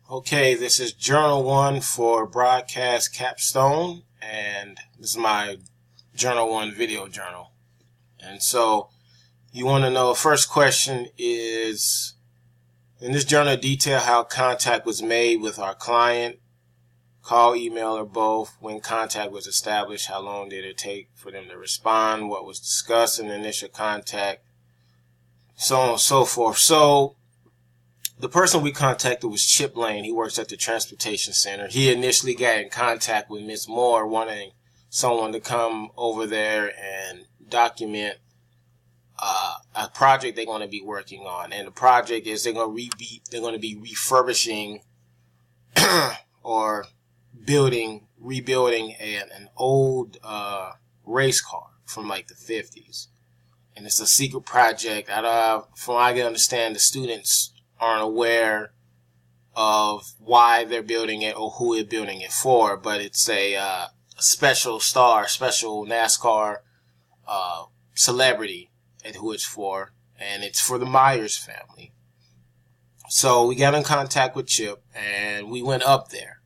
Okay, this is Journal 1 for Broadcast Capstone, and this is my Journal 1 video journal. And so, you want to know, first question is, in this journal detail how contact was made with our client, call, email, or both, when contact was established, how long did it take for them to respond, what was discussed in the initial contact, so on and so forth. So, the person we contacted was Chip Lane. He works at the transportation center. He initially got in contact with Ms. Moore, wanting someone to come over there and document a project they're going to be working on. And the project is they're going to be refurbishing or rebuilding an old race car from like the 50s. And it's a secret project. From what I can understand, the students aren't aware of why they're building it or who they're building it for, but it's a special NASCAR celebrity and who it's for, and it's for the Myers family. So we got in contact with Chip, and we went up there,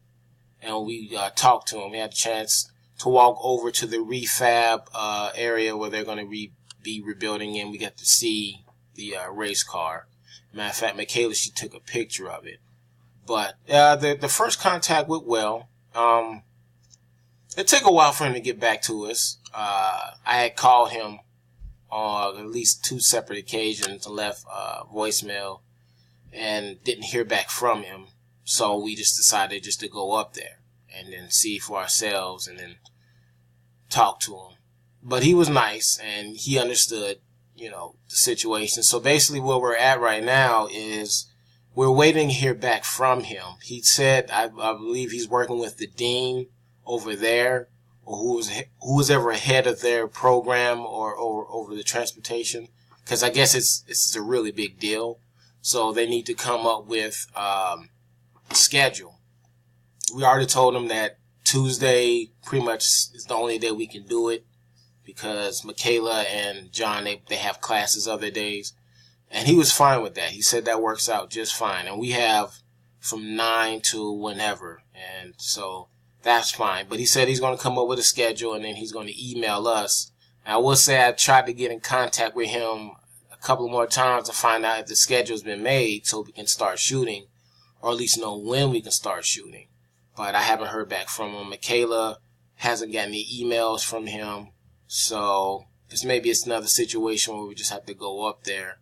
and we talked to him. We had a chance to walk over to the refab area where they're going to be rebuilding, and we got to see the race car. Matter of fact, Michaela, she took a picture of it. But the first contact went well. It took a while for him to get back to us. I had called him on at least 2 separate occasions and left voicemail and didn't hear back from him. So we just decided just to go up there and then see for ourselves and then talk to him. But he was nice and he understood, the situation. So basically where we're at right now is we're waiting to hear back from him. He said, I believe he's working with the dean over there, or who was ever ahead of their program or over the transportation, because I guess it's a really big deal. So they need to come up with a schedule. We already told him that Tuesday pretty much is the only day we can do it, because Michaela and John, they have classes other days. And he was fine with that. He said that works out just fine. And we have from 9 to whenever. And so that's fine. But he said he's going to come up with a schedule and then he's going to email us. And I will say I tried to get in contact with him a couple more times to find out if the schedule's been made so we can start shooting, or at least know when we can start shooting. But I haven't heard back from him. Michaela hasn't gotten any emails from him. So maybe it's another situation where we just have to go up there.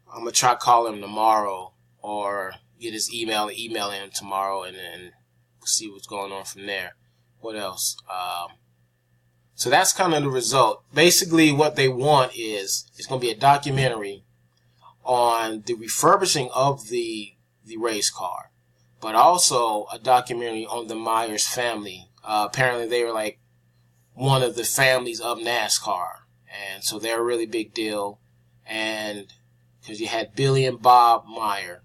I'm going to try to call him tomorrow or get his email and email him tomorrow and then see what's going on from there. What else? So that's kind of the result. Basically what they want is it's going to be a documentary on the refurbishing of the race car, but also a documentary on the Myers family. Apparently they were like one of the families of NASCAR, and so they're a really big deal. And because you had Billy and Bob Meyer,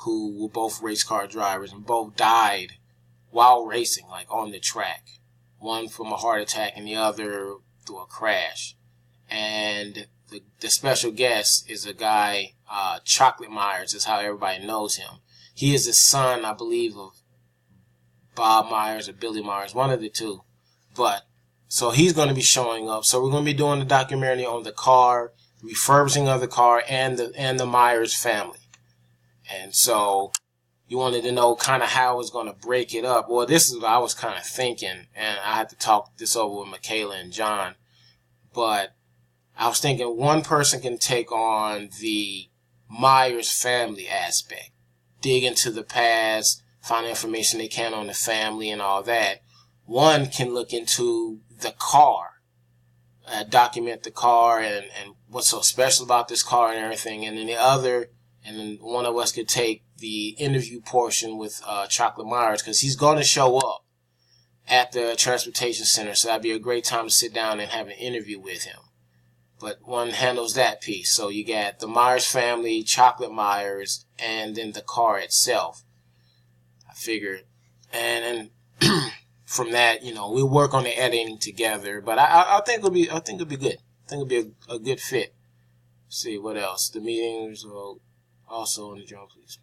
who were both race car drivers and both died while racing, like on the track. One from a heart attack and the other through a crash. And the special guest is a guy, Chocolate Myers is how everybody knows him. He is the son, I believe, of Bob Myers or Billy Myers, one of the two. But so he's going to be showing up. So we're going to be doing the documentary on the car, refurbishing of the car, and the Myers family. And so you wanted to know kind of how I was going to break it up. Well, this is what I was kind of thinking, and I had to talk this over with Michaela and John. But I was thinking one person can take on the Myers family aspect, dig into the past, find information they can on the family and all that. One can look into the car, document the car and what's so special about this car and everything. And then one of us could take the interview portion with Chocolate Myers, because he's going to show up at the transportation center. So that'd be a great time to sit down and have an interview with him. But one handles that piece. So you got the Myers family, Chocolate Myers, and then the car itself. I figured. And from that, we'll work on the editing together. But I think it'll be good. I think it'll be a good fit. Let's see what else. The meetings will also in the Journal Police.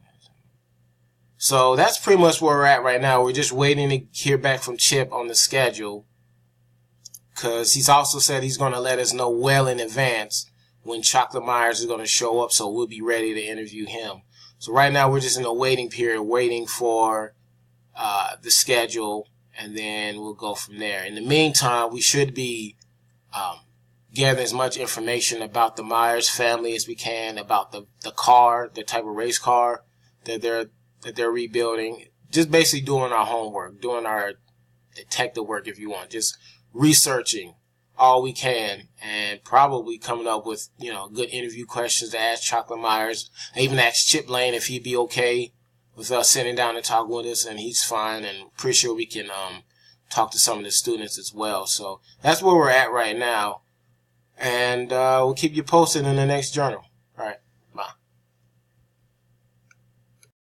So that's pretty much where we're at right now. We're just waiting to hear back from Chip on the schedule, because he's also said he's going to let us know well in advance when Chocolate Myers is going to show up, so we'll be ready to interview him. So right now we're just in a waiting period, waiting for the schedule, and then we'll go from there. In the meantime, we should be gathering as much information about the Myers family as we can, about the car, the type of race car that they're rebuilding. Just basically doing our homework, doing our detective work, if you want, just researching all we can, and probably coming up with, good interview questions to ask Chocolate Myers. I even asked Chip Lane if he'd be okay with us sitting down and talking with us, and he's fine, and pretty sure we can talk to some of the students as well. So that's where we're at right now, and we'll keep you posted in the next journal. All right.